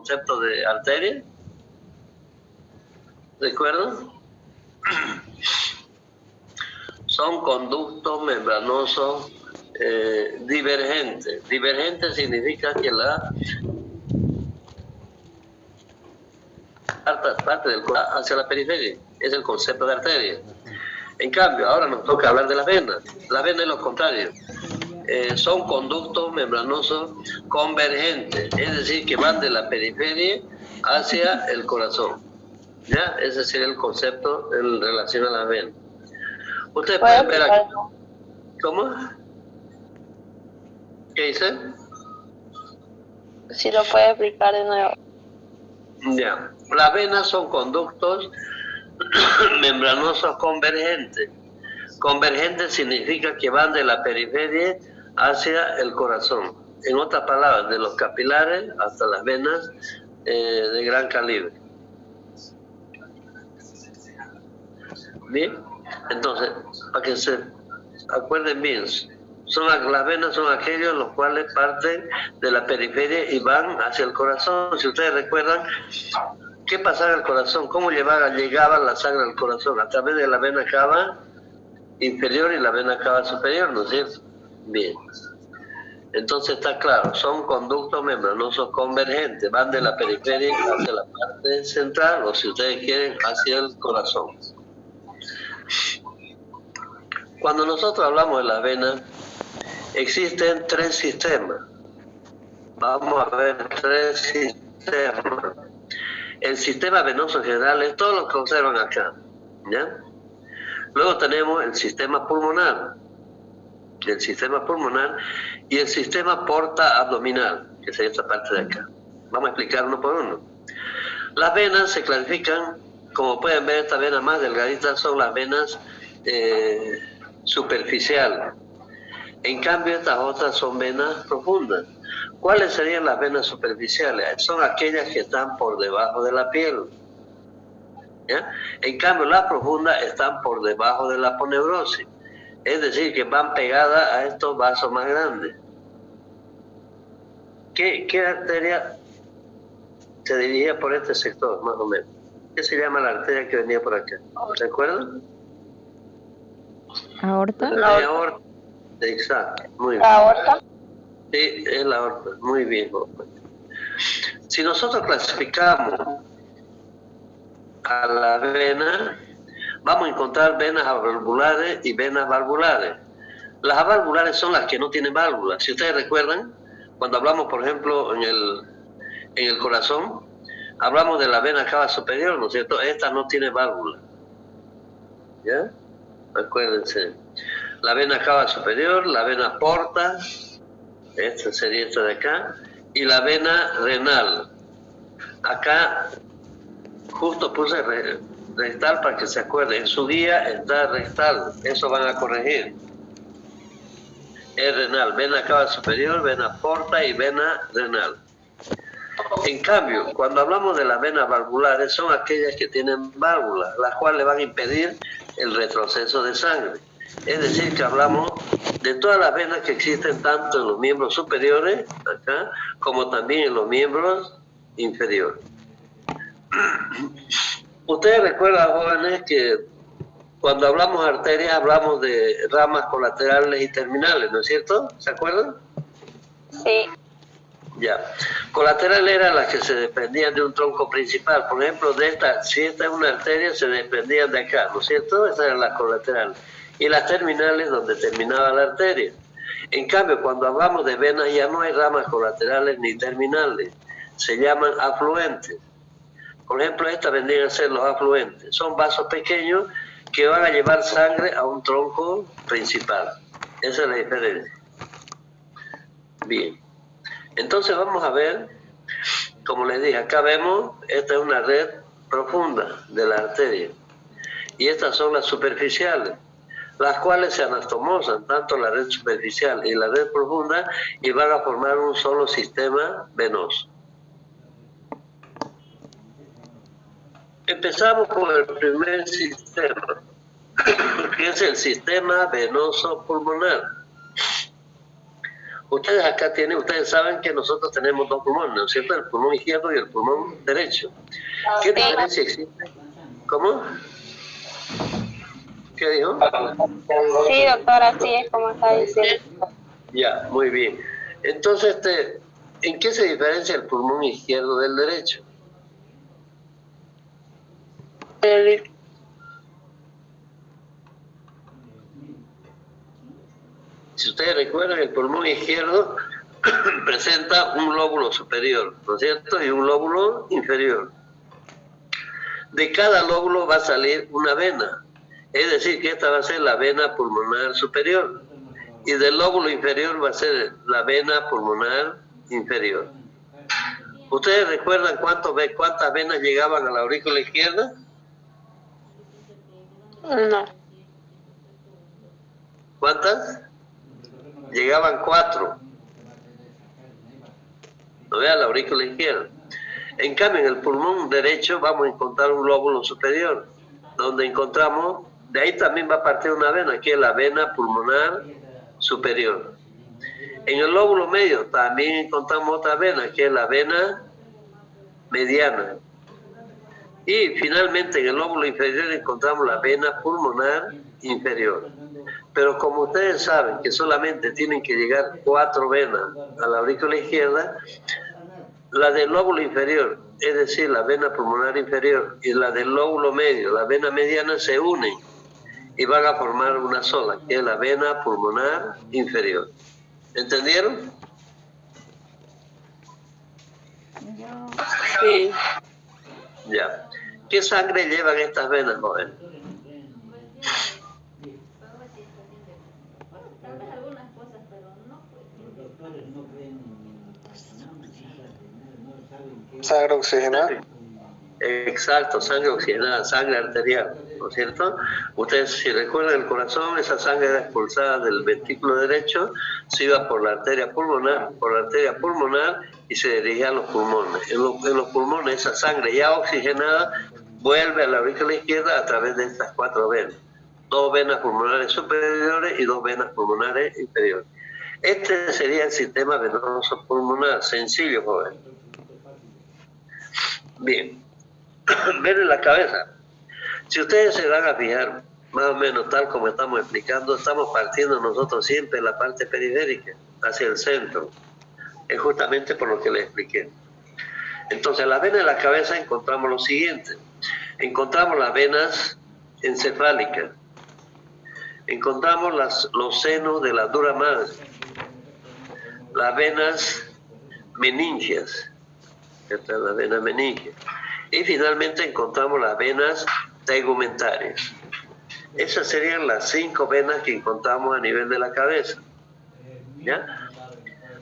concepto de arteria? ¿Recuerdan? Son conductos membranosos divergentes. Divergente significa que la parte del corazón hacia la periferia. Es el concepto de arteria. En cambio, ahora nos toca hablar de las venas. La vena es lo contrario. Son conductos membranosos convergentes, es decir, que van de la periferia hacia el corazón. ¿Ya? Ese sería el concepto en relación a las venas. Ustedes pueden ver aquí. ¿Cómo? ¿Qué dice? Si lo puede explicar de nuevo. Ya. Las venas son conductos membranosos convergentes. Convergente significa que van de la periferia hacia el corazón. En otras palabras, de los capilares hasta las venas de gran calibre. Bien, entonces, para que se acuerden bien, las venas son aquellos los cuales parten de la periferia y van hacia el corazón. Si ustedes recuerdan, ¿qué pasaba en el corazón? ¿Cómo llegaba la sangre al corazón? A través de la vena cava inferior y la vena cava superior, ¿no es cierto? Bien. Entonces está claro, son conductos membranosos convergentes, van de la periferia hacia la parte central, o si ustedes quieren, hacia el corazón. Cuando nosotros hablamos de las venas, existen tres sistemas. Vamos a ver tres sistemas. El sistema venoso general es todo lo que observan acá, ¿ya? Luego tenemos el sistema pulmonar, y el sistema porta abdominal, que sería esta parte de acá. Vamos a explicar uno por uno. Las venas se clasifican, como pueden ver, estas venas más delgaditas son las venas superficiales. En cambio, estas otras son venas profundas. ¿Cuáles serían las venas superficiales? Son aquellas que están por debajo de la piel. ¿Ya? En cambio, las profundas están por debajo de la aponeurosis. Es decir, que van pegadas a estos vasos más grandes. ¿Qué arteria se dirigía por este sector, más o menos? ¿Qué se llama la arteria que venía por acá? ¿Recuerdan? ¿Aorta? La aorta. Exacto, muy bien. ¿La aorta? Sí, es la aorta, muy bien. Si nosotros clasificamos a la vena, vamos a encontrar venas avalvulares y venas valvulares. Las avalvulares son las que no tienen válvulas. Si ustedes recuerdan, cuando hablamos, por ejemplo, en el corazón, hablamos de la vena cava superior, ¿no es cierto? Esta no tiene válvula. ¿Ya? Acuérdense. La vena cava superior, la vena porta, esta sería esta de acá, y la vena renal. Acá justo puse rectal para que se acuerden. En su guía está rectal, eso van a corregir. Es renal, vena cava superior, vena porta y vena renal. En cambio, cuando hablamos de las venas valvulares, son aquellas que tienen válvulas, las cuales van a impedir el retroceso de sangre. Es decir, que hablamos de todas las venas que existen tanto en los miembros superiores, acá, como también en los miembros inferiores. Ustedes recuerdan, jóvenes, que cuando hablamos de arterias hablamos de ramas colaterales y terminales, ¿no es cierto? ¿Se acuerdan? Sí. Ya. Colaterales eran las que se desprendían de un tronco principal. Por ejemplo, si esta es una arteria, se desprendían de acá, ¿no es cierto? Esas eran las colaterales. Y las terminales, donde terminaba la arteria. En cambio, cuando hablamos de venas, ya no hay ramas colaterales ni terminales. Se llaman afluentes. Por ejemplo, estas vendrían a ser los afluentes. Son vasos pequeños que van a llevar sangre a un tronco principal. Esa es la diferencia. Bien. Entonces vamos a ver, como les dije, acá vemos, esta es una red profunda de la arteria. Y estas son las superficiales, las cuales se anastomosan, tanto la red superficial y la red profunda, y van a formar un solo sistema venoso. Empezamos con el primer sistema, que es el sistema venoso pulmonar. Ustedes acá tienen, ustedes saben que nosotros tenemos dos pulmones, ¿no es cierto? El pulmón izquierdo y el pulmón derecho. ¿Qué diferencia existe? ¿Cómo? ¿Qué dijo? Sí, doctora, así es como está diciendo. Ya, muy bien. Entonces, ¿en qué se diferencia el pulmón izquierdo del derecho? Si ustedes recuerdan, el pulmón izquierdo presenta un lóbulo superior, ¿no es cierto? Y un lóbulo inferior. De cada lóbulo va a salir una vena. Es decir, que esta va a ser la vena pulmonar superior. Y del lóbulo inferior va a ser la vena pulmonar inferior. ¿Ustedes recuerdan cuántas venas llegaban a la aurícula izquierda? No. ¿Cuántas? Llegaban 4. ¿No ve? A la aurícula izquierda. En cambio, en el pulmón derecho vamos a encontrar un lóbulo superior, donde encontramos, de ahí también va a partir una vena, que es la vena pulmonar superior. En el lóbulo medio también encontramos otra vena, que es la vena mediana. Y finalmente en el lóbulo inferior encontramos la vena pulmonar inferior. Pero como ustedes saben que solamente tienen que llegar 4 venas a la aurícula izquierda, la del lóbulo inferior, es decir, la vena pulmonar inferior, y la del lóbulo medio, la vena mediana, se unen y van a formar una sola, que es la vena pulmonar inferior. ¿Entendieron? Sí. Ya. ¿Qué sangre llevan estas venas, joven? Sangre oxigenada. Exacto, sangre oxigenada, sangre arterial, ¿no es cierto? Ustedes, si recuerdan el corazón, esa sangre era expulsada del ventrículo derecho, se iba por la arteria pulmonar, y se dirigía a los pulmones. En los pulmones esa sangre ya oxigenada vuelve a la aurícula izquierda a través de estas 4 venas. 2 venas pulmonares superiores y 2 venas pulmonares inferiores. Este sería el sistema venoso pulmonar, sencillo, joven. Bien. Ver en la cabeza. Si ustedes se van a fijar, más o menos tal como estamos explicando, estamos partiendo nosotros siempre en la parte periférica, hacia el centro. Es justamente por lo que les expliqué. Entonces, en la vena de la cabeza encontramos lo siguiente. Encontramos las venas encefálicas. Encontramos los senos de la dura madre. Las venas meningias. Esta es la vena meningia. Y finalmente encontramos las venas tegumentarias. Esas serían las 5 venas que encontramos a nivel de la cabeza. ¿Ya?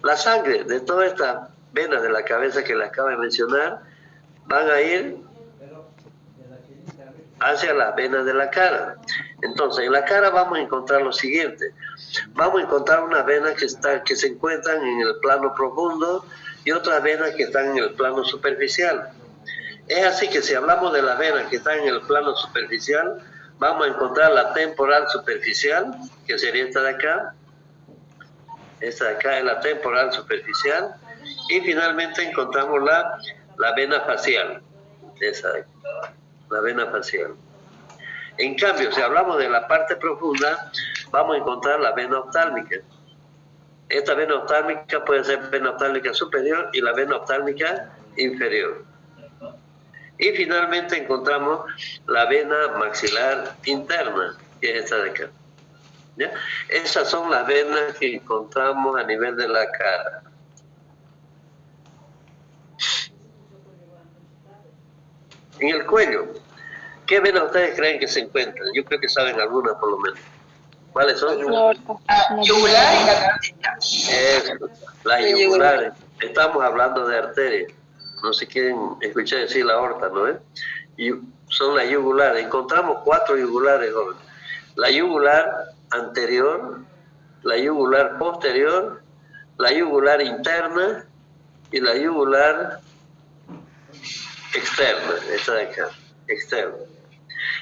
La sangre de todas estas venas de la cabeza que les acabo de mencionar van a ir hacia las venas de la cara. Entonces, en la cara vamos a encontrar lo siguiente. Vamos a encontrar unas venas que se encuentran en el plano profundo y otras venas que están en el plano superficial. Es así que si hablamos de las venas que están en el plano superficial, vamos a encontrar la temporal superficial, que sería esta de acá. Esta de acá es la temporal superficial. Y finalmente encontramos la vena facial. Esa de acá, la vena facial. En cambio, si hablamos de la parte profunda, vamos a encontrar la vena oftálmica. Esta vena oftálmica puede ser vena oftálmica superior y la vena oftálmica inferior. Y finalmente encontramos la vena maxilar interna, que es esta de acá. ¿Ya? Esas son las venas que encontramos a nivel de la cara. En el cuello, ¿qué venas ustedes creen que se encuentran? Yo creo que saben algunas por lo menos. ¿Cuáles son? Yugular y la cabeza. Eso, las yugulares. Estamos hablando de arterias. No se quieren escuchar decir la aorta, ¿no es? Y son las yugulares. Encontramos 4 yugulares, joven. La yugular anterior, la yugular posterior, la yugular interna y la yugular externa, esta de acá, externa.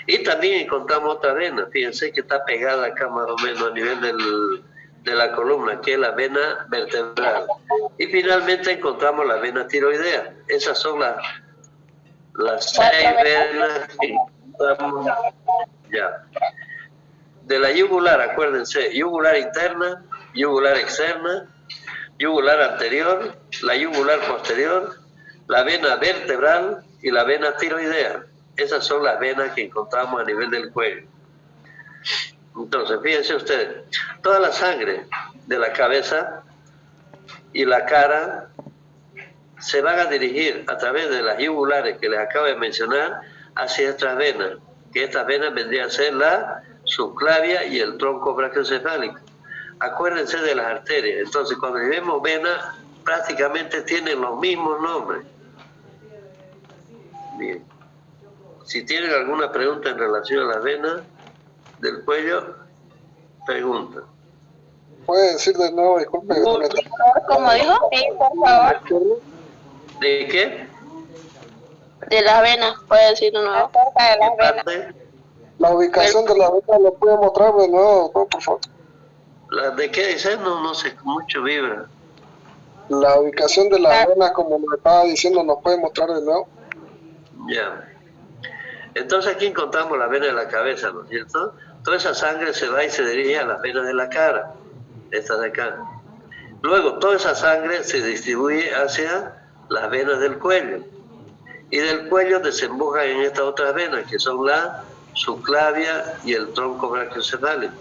Y también encontramos otra vena, fíjense que está pegada acá más o menos a nivel de la columna, que es la vena vertebral. Y finalmente encontramos la vena tiroidea. Esas son las 6 venas que encontramos ya. De la yugular, acuérdense, yugular interna, yugular externa, yugular anterior, la yugular posterior, la vena vertebral y la vena tiroidea. Esas son las venas que encontramos a nivel del cuello. Entonces, fíjense ustedes, toda la sangre de la cabeza y la cara se van a dirigir a través de las yugulares que les acabo de mencionar hacia estas venas, que estas venas vendrían a ser la subclavia y el tronco brachiocefálico. Acuérdense de las arterias. Entonces, cuando vemos venas, prácticamente tienen los mismos nombres. Bien. Si tienen alguna pregunta en relación a las venas del cuello, pregunta. ¿Puede decir de nuevo, disculpe? ¿Cómo dijo? Sí, por favor. ¿De qué? De las venas, puede decir de nuevo. Acerca de las venas. La ubicación de la vena, ¿lo puede mostrar de nuevo, doctor, por favor? ¿La de qué dice? No sé, mucho vibra. La ubicación de la vena, como me estaba diciendo, ¿nos puede mostrar de nuevo? Ya. Entonces aquí encontramos la vena de la cabeza, ¿no es cierto? Toda esa sangre se va y se dirige a las venas de la cara, esta de acá. Luego toda esa sangre se distribuye hacia las venas del cuello. Y del cuello desemboca en estas otras venas, que son la subclavia y el tronco brachiocefálico.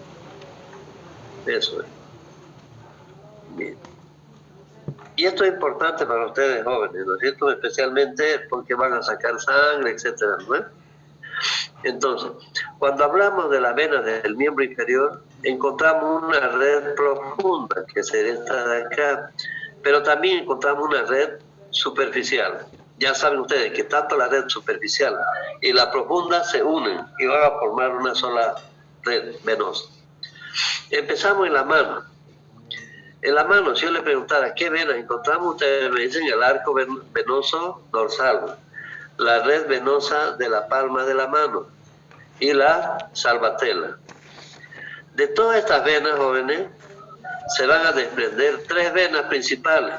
Eso es. Bien. Y esto es importante para ustedes jóvenes, ¿no es cierto? Especialmente porque van a sacar sangre, etcétera, ¿no es? Entonces, cuando hablamos de las venas del miembro inferior, encontramos una red profunda, que sería esta de acá, pero también encontramos una red superficial. Ya saben ustedes que tanto la red superficial y la profunda se unen y van a formar una sola red venosa. Empezamos en la mano. En la mano, si yo le preguntara qué venas encontramos, ustedes me dicen el arco venoso dorsal, la red venosa de la palma de la mano y la salvatela. De todas estas venas, jóvenes, se van a desprender 3 venas principales,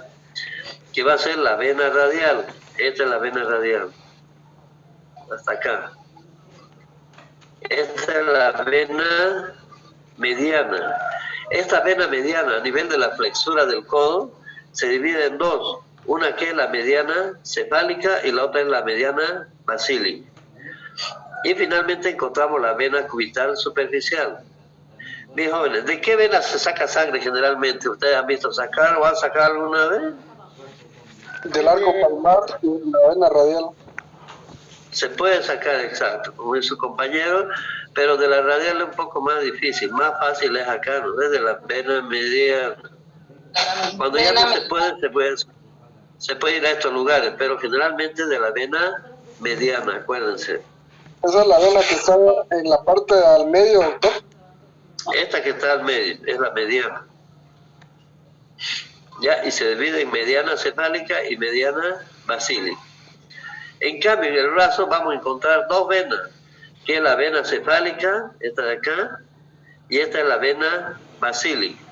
que va a ser la vena radial. Esta es la vena radial, hasta acá. Esta es la vena mediana. Esta vena mediana a nivel de la flexura del codo se divide en 2. Una que es la mediana cefálica y la otra es la mediana basílica. Y finalmente encontramos la vena cubital superficial. Mis jóvenes, ¿de qué vena se saca sangre generalmente? ¿Ustedes han visto sacar o han sacado alguna vez? Del arco palmar y la vena radial. Se puede sacar, exacto, como dice su compañero, pero de la radial es un poco más difícil, más fácil es acá, ¿no? Desde la vena mediana. Cuando ya no se puede ir a estos lugares, pero generalmente de la vena mediana, acuérdense. Esa es la vena que está en la parte al medio, doctor. Esta que está al medio, es la mediana. Ya, y se divide en mediana cefálica y mediana basílica. En cambio, en el brazo vamos a encontrar 2 venas, que es la vena cefálica, esta de acá, y esta es la vena basílica.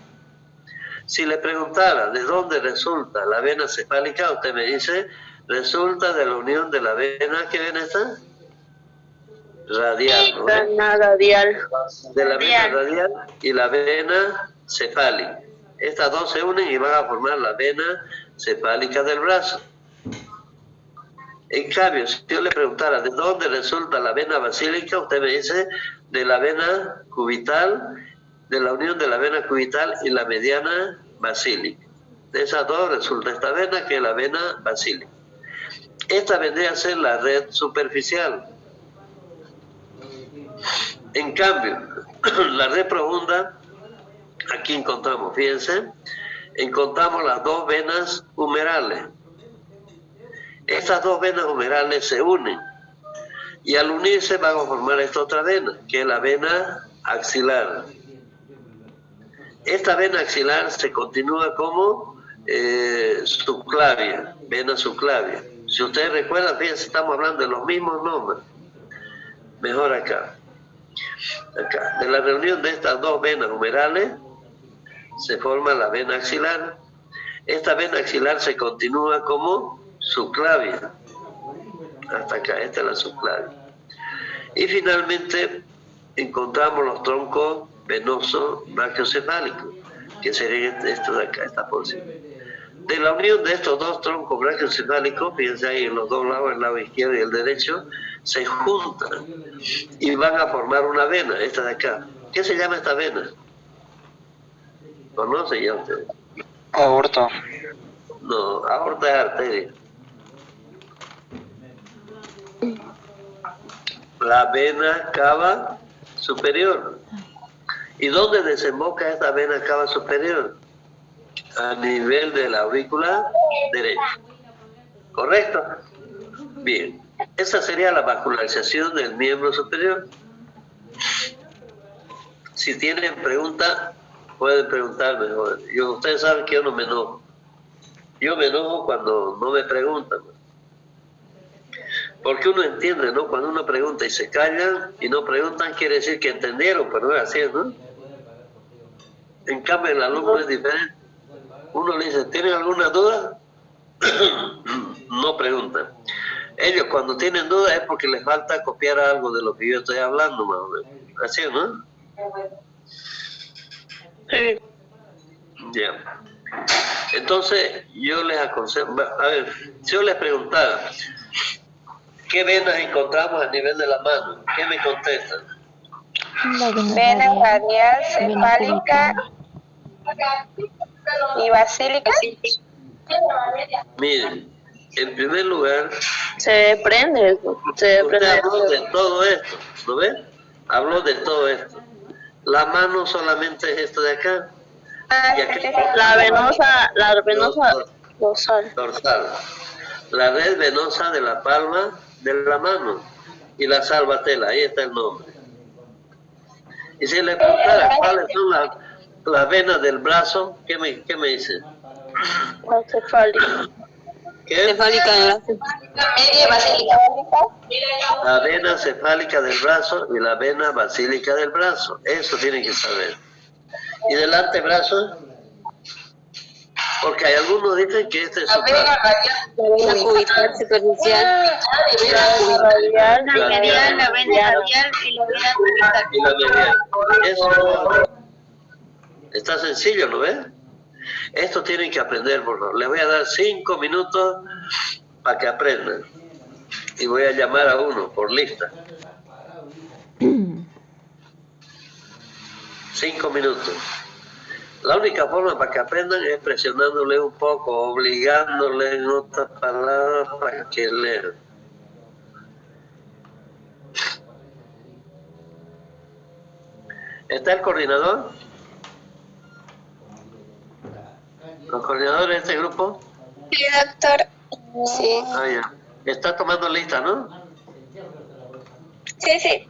Si le preguntara de dónde resulta la vena cefálica, usted me dice, resulta de la unión de la vena, ¿qué vena está? Radial, ¿no? Vena radial. De la vena radial y la vena cefálica. Estas 2 se unen y van a formar la vena cefálica del brazo. En cambio, si yo le preguntara de dónde resulta la vena basílica, usted me dice de la vena cubital, de la unión de la vena cubital y la mediana basílica. De esas 2 resulta esta vena, que es la vena basílica. Esta vendría a ser la red superficial. En cambio, la red profunda, aquí encontramos, fíjense, encontramos las 2 venas humerales. Estas 2 venas humerales se unen y al unirse van a formar esta otra vena, que es la vena axilar. Esta vena axilar se continúa como subclavia, vena subclavia. Si ustedes recuerdan, fíjense, estamos hablando de los mismos nombres. Mejor acá. De la reunión de estas 2 venas humerales se forma la vena axilar. Esta vena axilar se continúa como subclavia. Hasta acá, esta es la subclavia. Y finalmente encontramos los troncos venosos brachiocefálicos, que serían estos de acá, esta porción. De la unión de estos dos troncos brachiocefálicos, fíjense ahí en los dos lados, el lado izquierdo y el derecho, se juntan y van a formar una vena, esta de acá. ¿Qué se llama esta vena? ¿Conocen ya ustedes? Aorta. No, aorta es arteria. La vena cava superior. ¿Y dónde desemboca esta vena cava superior? A nivel de la aurícula derecha. ¿Correcto? Bien. Esa sería la vascularización del miembro superior. Si tienen preguntas, pueden preguntarme. Ustedes saben que yo no me enojo. Yo me enojo cuando no me preguntan. Porque uno entiende, ¿no? Cuando uno pregunta y se callan y no preguntan, quiere decir que entendieron, pero no es así, ¿no? En cambio, el alumno es diferente. Uno le dice, ¿tienen alguna duda? No preguntan. Ellos cuando tienen dudas es porque les falta copiar algo de lo que yo estoy hablando, más o menos. Así, ¿no? Sí. Ya. Entonces, yo les aconsejo, a ver, si yo les preguntara, ¿qué venas encontramos a nivel de la mano? ¿Qué me contestan? Vena radial, cefálica y basílica. Miren, en primer lugar, Se desprende eso. Se usted desprende. habló de todo esto, ¿lo ven? Habló de todo esto. La mano solamente es esto de acá. Y aquí La venosa dorsal. dorsal. La red venosa de la palma de la mano. Y la salvatela, ahí está el nombre. Y si le preguntara cuáles son las venas del brazo, ¿qué me dice? La cefálica. ¿Qué? Cefálica de la media basílica. La vena cefálica del brazo y la vena basílica del brazo. Eso tienen que saber. ¿Y del antebrazo? Porque hay algunos dicen que este es su brazo. La vena cubital superficial. La medial, la vena radial y la vena cubital. Y la medial. Eso está sencillo, ¿no ven? Esto tienen que aprender, por favor. Les voy a dar 5 minutos para que aprendan. Y voy a llamar a uno por lista. 5 minutos. La única forma para que aprendan es presionándole un poco, obligándole en otras palabras para que lean. ¿Está el coordinador? ¿Los coordinadores de este grupo? Sí, doctor. Sí. Ah, ya. Está tomando lista, ¿no? Sí, sí.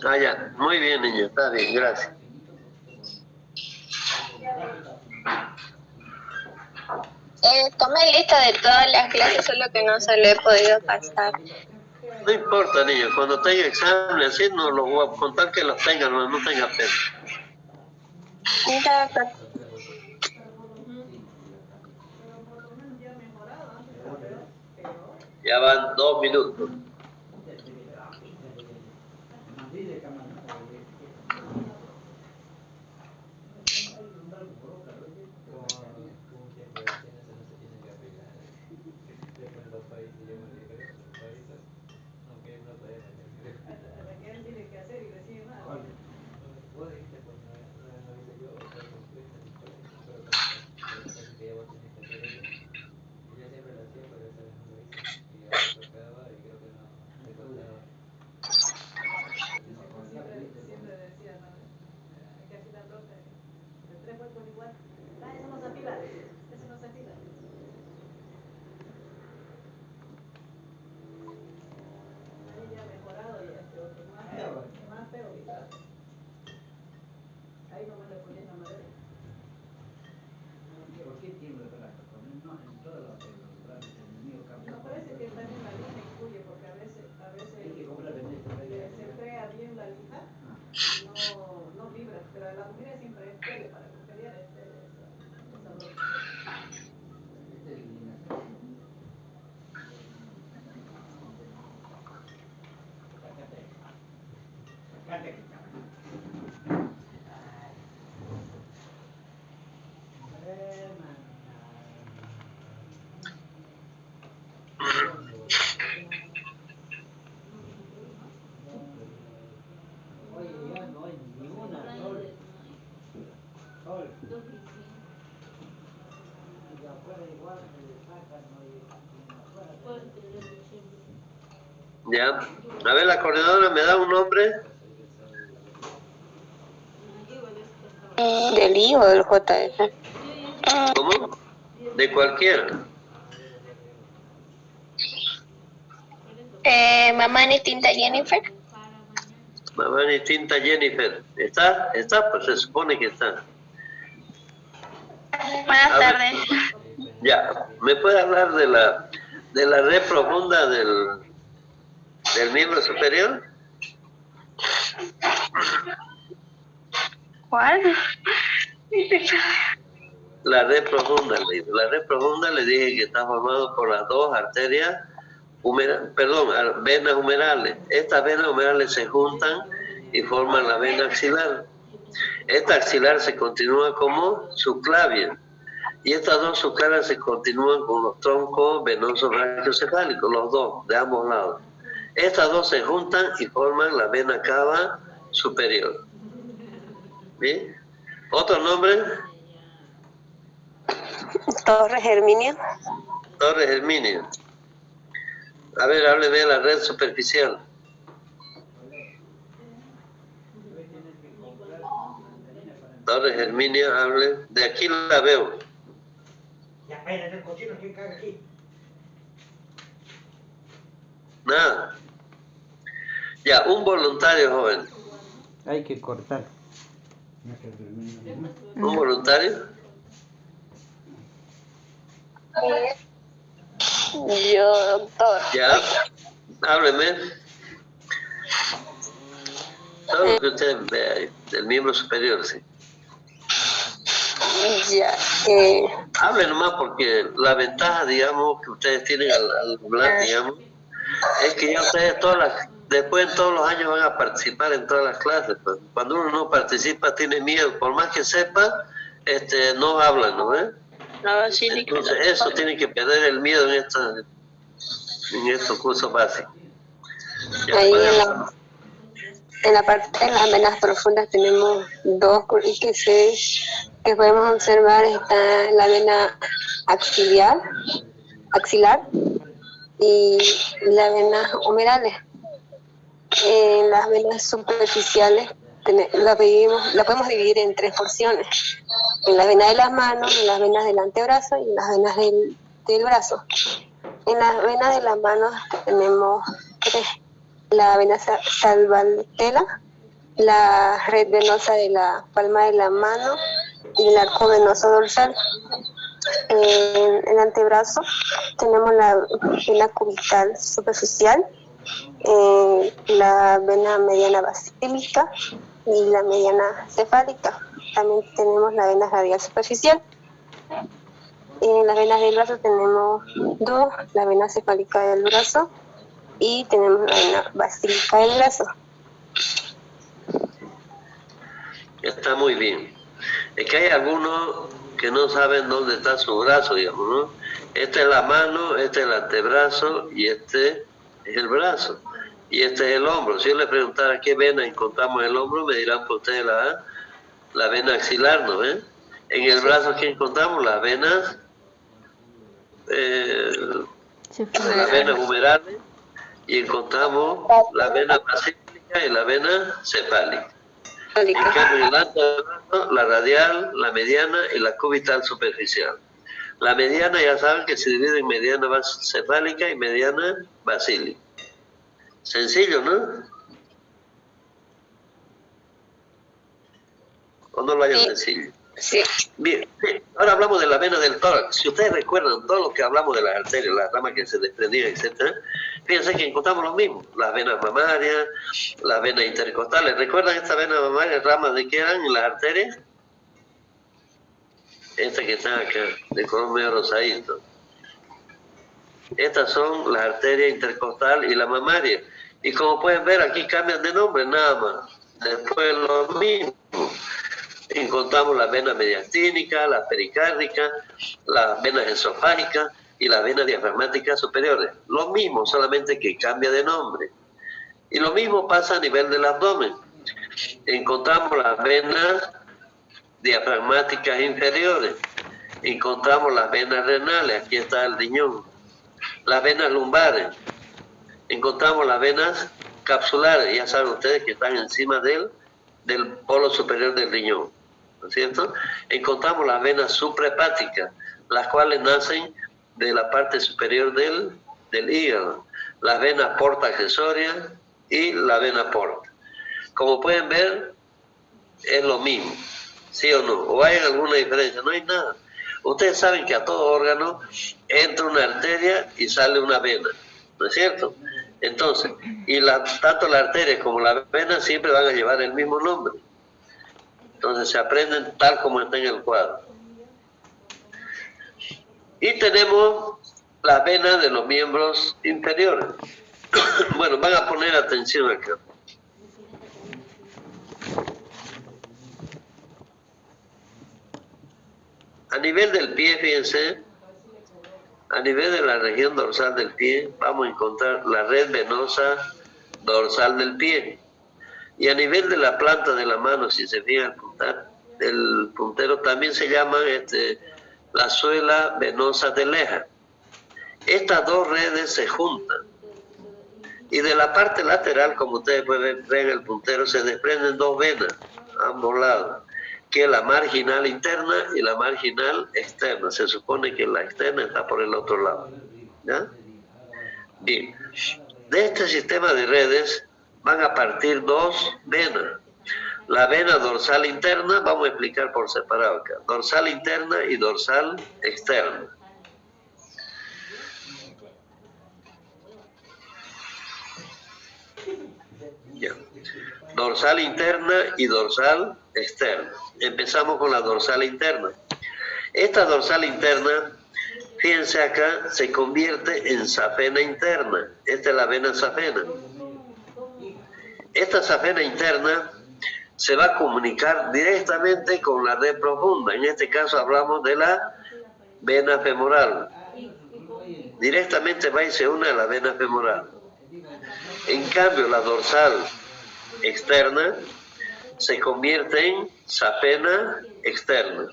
Ah, ya. Muy bien, niña. Está bien, gracias. Tomé lista de todas las clases, solo que no se lo he podido pasar. No importa, niña. Cuando tenga examen así, no los voy a contar que los tengan, no tenga pena. Sí, doctor. Ya van 2 minutos. Ya. A ver, la coordinadora me da un nombre. ¿Del I o del JF? ¿Cómo? De cualquiera. Mamá ni tinta Jennifer. Mamá distinta Jennifer. ¿Está? ¿Está? Pues se supone que está. Buenas tardes. Ya. ¿Me puede hablar de la red profunda del miembro superior? ¿Cuál? La red profunda, la red profunda le dije que está formado por las dos arterias, venas humerales. Estas venas humerales se juntan y forman la vena axilar. Esta axilar se continúa como subclavia y estas dos subclavias se continúan con los troncos venosos brachiocefálicos, los dos, de ambos lados. Estas dos se juntan y forman la vena cava superior. ¿Bien? ¿Otro nombre? Torres Herminia. Torres Herminia. A ver, hábleme de la red superficial. Torres Herminia, hable. De aquí la veo. Nada. Ya, un voluntario joven. Hay que cortar. ¿Un voluntario? Yo, doctor. Ya, hábleme. Todo lo que usted vea ahí, del miembro superior, sí. Ya. Hable nomás porque la ventaja, digamos, que ustedes tienen al hablar, digamos, es que ya ustedes después en todos los años van a participar en todas las clases. Pues. Cuando uno no participa tiene miedo, por más que sepa, no hablan, ¿no ves? Entonces eso tiene que perder el miedo en estos cursos básicos. Ya Ahí pueden- en la parte de las venas profundas tenemos dos que podemos observar. Está la vena axilar y las venas humerales. En las venas superficiales la podemos dividir en tres porciones: en las venas de las manos, en las venas del antebrazo y en las venas del brazo. En las venas de las manos tenemos tres: la vena salvatella, la red venosa de la palma de la mano y el arco venoso dorsal. En el antebrazo tenemos la vena cubital superficial, la vena mediana basílica y la mediana cefálica. También tenemos la vena radial superficial. En las venas del brazo tenemos dos: la vena cefálica del brazo y tenemos la vena basílica del brazo. Está muy bien. Es que hay algunos que no saben dónde está su brazo, digamos, ¿no? Esta es la mano, este es el antebrazo y este es el brazo. Y este es el hombro. Si yo le preguntara qué vena encontramos en el hombro, me dirán por ustedes la vena axilar, ¿no ven? En el brazo, ¿qué encontramos? Las venas, las venas humerales, y encontramos la vena basílica y la vena cefálica. En cambio, el antebrazo, la radial, la mediana y la cubital superficial. La mediana ya saben que se divide en mediana cefálica y mediana basílica. Sencillo, ¿no? ¿O no lo hayan sencillo? Sí. Bien, ahora hablamos de la vena del tórax. Si ustedes recuerdan todo lo que hablamos de las arterias, las ramas que se desprendían, etc., fíjense que encontramos lo mismo: las venas mamarias, las venas intercostales. ¿Recuerdan estas venas mamarias, ramas de qué eran en las arterias? Estas que están acá, de color medio rosadito. Estas son las arterias intercostal y la mamaria. Y como pueden ver, aquí cambian de nombre, nada más. Después lo mismo. Encontramos las venas mediastínicas, las pericárdicas, las venas esofágicas y las venas diafragmáticas superiores. Lo mismo, solamente que cambia de nombre. Y lo mismo pasa a nivel del abdomen. Encontramos las venas diafragmáticas inferiores. Encontramos las venas renales, aquí está el riñón. Las venas lumbares. Encontramos las venas capsulares, ya saben ustedes que están encima del polo superior del riñón, ¿no es cierto? Encontramos las venas suprahepáticas, las cuales nacen de la parte superior del hígado, las venas porta accesorias y la vena porta. Como pueden ver, es lo mismo, ¿sí o no? ¿O hay alguna diferencia? No hay nada. Ustedes saben que a todo órgano entra una arteria y sale una vena, ¿no es cierto? Entonces, tanto la arteria como la vena siempre van a llevar el mismo nombre. Entonces se aprenden tal como está en el cuadro. Y tenemos las venas de los miembros inferiores. Bueno, van a poner atención acá. A nivel del pie, fíjense, a nivel de la región dorsal del pie, vamos a encontrar la red venosa dorsal del pie. Y a nivel de la planta de la mano, si se fijan, el puntero también se llama la suela venosa de Leja. Estas dos redes se juntan. Y de la parte lateral, como ustedes pueden ver en el puntero, se desprenden dos venas a ambos lados, que es la marginal interna y la marginal externa. Se supone que la externa está por el otro lado, ¿ya? Bien, de este sistema de redes van a partir dos venas. La vena dorsal interna, vamos a explicar por separado acá, dorsal interna y dorsal externa. Ya. Dorsal interna y dorsal externa. Empezamos con la dorsal interna. Esta dorsal interna, fíjense acá, se convierte en safena interna. Esta es la vena safena. Esta safena interna se va a comunicar directamente con la red profunda. En este caso hablamos de la vena femoral. Directamente va y se une a la vena femoral. En cambio, la dorsal externa se convierte en safena externa.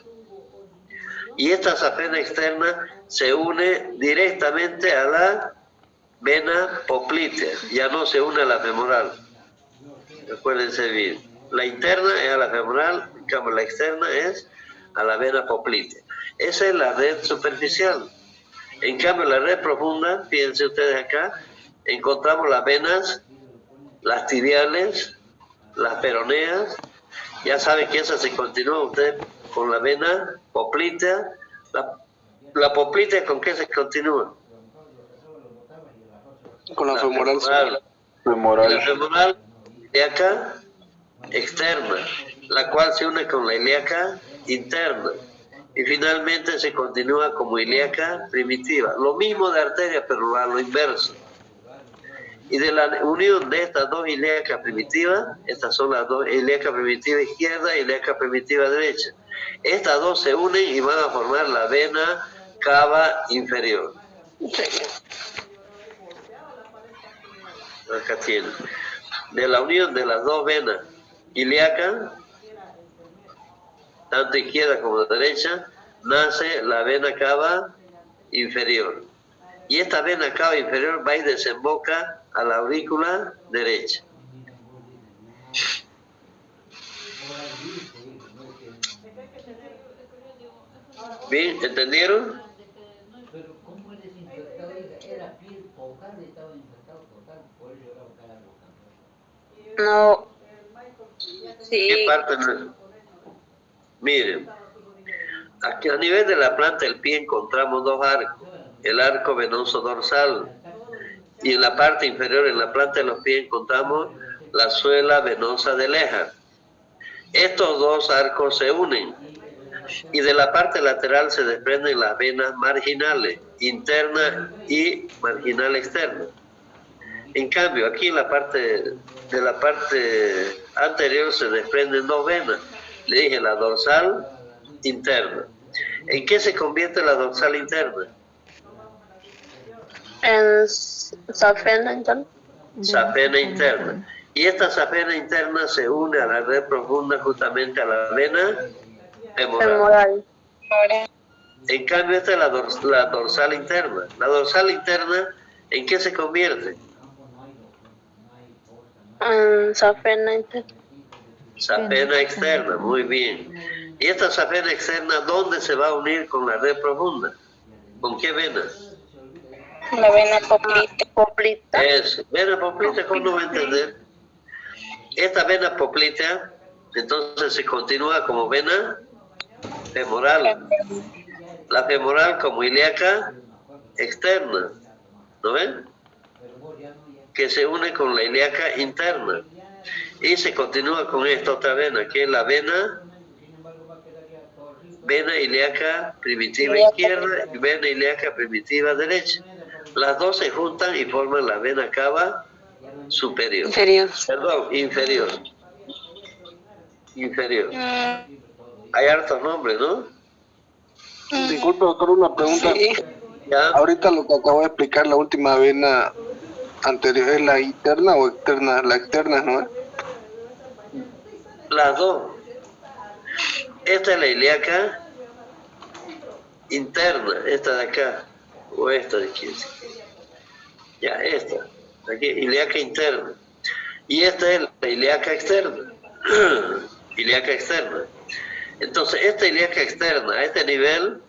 Y esta safena externa se une directamente a la vena poplitea, ya no se une a la femoral. Recuérdense bien, la interna es a la femoral, en cambio la externa es a la vena poplitea. Esa es la red superficial. En cambio la red profunda, fíjense ustedes acá, encontramos las venas, las tibiales, las peroneas. Ya saben que esa se continúa ustedes con la vena poplitea. La poplitea, ¿con qué se continúa? Con la femoral. La femoral ilíaca externa, la cual se une con la ilíaca interna. Y finalmente se continúa como ilíaca primitiva. Lo mismo de arteria, pero a lo inverso. Y de la unión de estas dos ilíacas primitivas, estas son las dos, ilíaca primitiva izquierda y ilíaca primitiva derecha. Estas dos se unen y van a formar la vena cava inferior. Acá tienen. De la unión de las dos venas ilíacas, tanto izquierda como derecha, nace la vena cava inferior. Y esta vena cava inferior va y desemboca a la aurícula derecha. ¿Bien? ¿Entendieron? No. Sí. ¿Qué parte no? Miren, aquí a nivel de la planta del pie encontramos dos arcos. El arco venoso dorsal, y en la parte inferior, en la planta de los pies, encontramos la suela venosa de Leja. Estos dos arcos se unen y de la parte lateral se desprenden las venas marginales, interna y marginal externa. En cambio, aquí en la parte anterior se desprenden dos venas. Le dije la dorsal interna. ¿En qué se convierte la dorsal interna? En safena interna. Safena interna. Y esta safena interna se une a la red profunda justamente a la vena femoral. Femoral. En cambio esta es la dorsal interna. La dorsal interna, ¿en qué se convierte? En safena interna. Safena externa, muy bien. ¿Y esta safena externa dónde se va a unir con la red profunda? ¿Con qué vena? La vena poplita. Es vena poplita, ¿cómo no va a entender? Esta vena poplita, entonces se continúa como vena femoral. La femoral como ilíaca externa, ¿no ven? Que se une con la ilíaca interna. Y se continúa con esta otra vena, que es la vena ilíaca primitiva izquierda y vena ilíaca primitiva derecha. Las dos se juntan y forman la vena cava superior. Inferior. Perdón, inferior. Inferior. Hay hartos nombres, ¿no? Disculpe, doctor, una pregunta. Sí. ¿Ya? Ahorita lo que acabo de explicar, la última vena anterior, ¿es la interna o externa? La externa, ¿no? Las dos. Esta es la ilíaca interna, esta de acá, o esta de aquí. Ya, esta, aquí, ilíaca interna. Y esta es la ilíaca externa. Ilíaca externa. Entonces, esta ilíaca externa, a este nivel,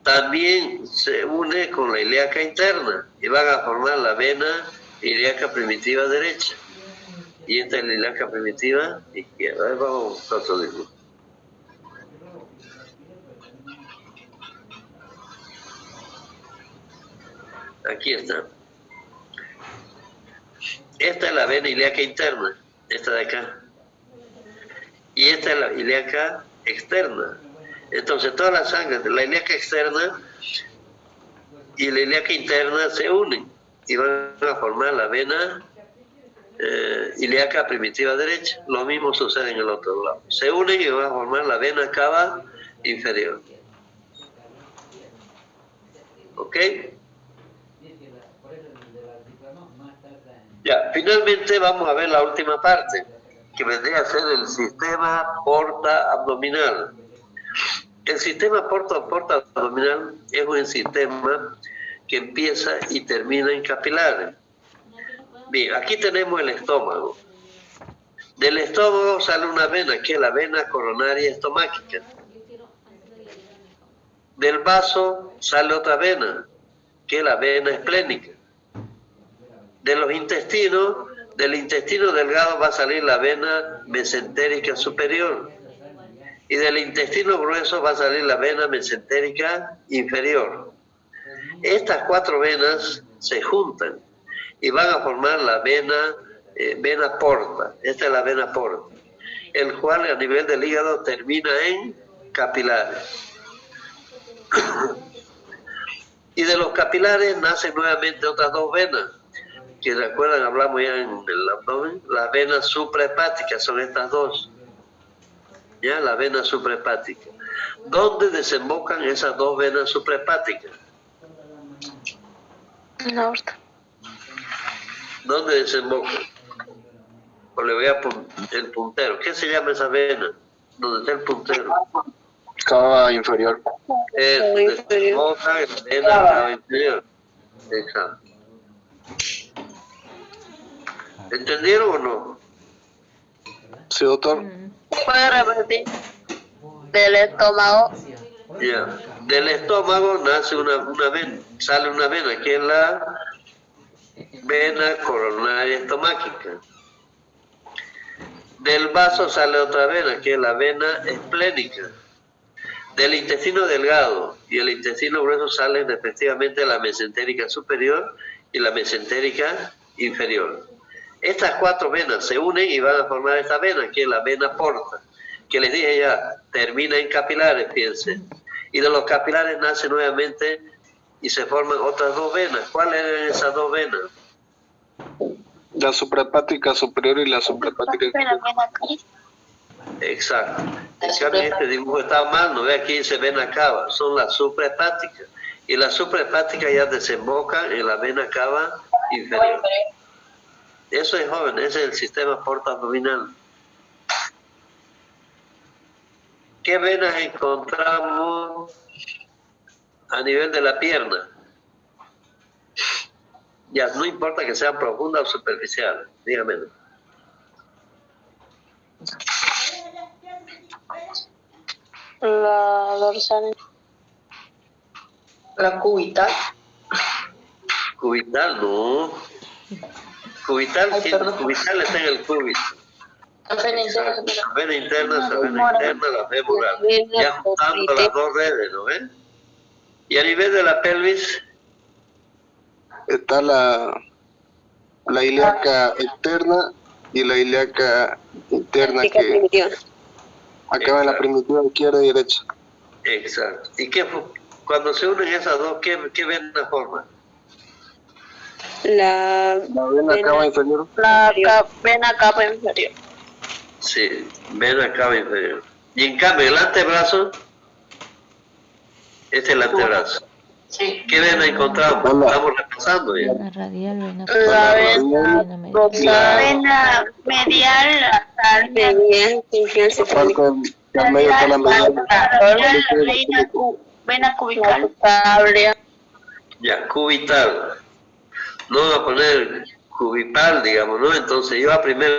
también se une con la ilíaca interna y van a formar la vena ilíaca primitiva derecha. Y esta es la ilíaca primitiva izquierda. A ver, vamos a buscar otro dibujo. Aquí está. Esta es la vena ilíaca interna, esta de acá. Y esta es la ilíaca externa. Entonces toda la sangre de la ilíaca externa y la ilíaca interna se unen y van a formar la vena ilíaca primitiva derecha. Lo mismo sucede en el otro lado. Se unen y van a formar la vena cava inferior. ¿Ok? Ya, finalmente vamos a ver la última parte, que vendría a ser el sistema porta-abdominal. El sistema porta-abdominal es un sistema que empieza y termina en capilares. Bien, aquí tenemos el estómago. Del estómago sale una vena, que es la vena coronaria estomáquica. Del vaso sale otra vena, que es la vena esplénica. De los intestinos, del intestino delgado va a salir la vena mesentérica superior. Y del intestino grueso va a salir la vena mesentérica inferior. Estas cuatro venas se juntan y van a formar la vena porta. Esta es la vena porta, el cual a nivel del hígado termina en capilares. Y de los capilares nacen nuevamente otras dos venas, que recuerdan, hablamos ya en el abdomen, las venas suprahepáticas, son estas dos. Ya, la vena suprahepática. ¿Dónde desembocan esas dos venas suprahepáticas? En la aorta. ¿Dónde desembocan? O le voy a el puntero. ¿Qué se llama esa vena? ¿Dónde está el puntero? Cava inferior. Desemboca en la vena cava inferior. Exacto. ¿Entendieron o no? Sí, doctor. ¿Puede repetir? Del estómago. Ya. Del estómago nace una vena, sale una vena, que es la vena coronaria estomáquica. Del vaso sale otra vena, que es la vena esplénica. Del intestino delgado y el intestino grueso salen respectivamente la mesentérica superior y la mesentérica inferior. Estas cuatro venas se unen y van a formar esta vena, que es la vena porta, que les dije ya, termina en capilares, fíjense. Y de los capilares nace nuevamente y se forman otras dos venas. ¿Cuáles eran esas dos venas? La suprahepática superior y la suprahepática inferior. Exacto. En cambio, este dibujo está mal, no ve aquí dice vena cava, son las suprahepáticas. Y las suprahepáticas ya desembocan en la vena cava inferior. Eso es joven, ese es el sistema porta-abdominal. ¿Qué venas encontramos a nivel de la pierna? Ya, no importa que sean profundas o superficiales, dígame. La dorsal. La cubital. Cubital, no. Cubital, Ay, perdón. cubital está en el cúbito. La vena interna. La vena interna, la femoral. Ya juntando las dos redes, ¿no ves? Y a nivel de la pelvis, Está la ilíaca externa y la ilíaca interna Pica que primitiva. acaba en la primitiva izquierda y derecha. exacto. ¿Y cuando se unen esas dos, qué vena forma? La La vena cava inferior. La vena cava inferior. Sí, vena cava inferior. Y en cambio, el antebrazo, este es el antebrazo. Sí. ¿Qué vena encontramos? Hola. Estamos repasando ya. Vena radial, vena La vena vena medial. dorsal. Vena medial, la venía influencia cefálica. Aparte del medio está la medial. vena cubical. Cable. Ya, cubital. No va a poner cubipal, digamos, ¿no? Entonces yo primero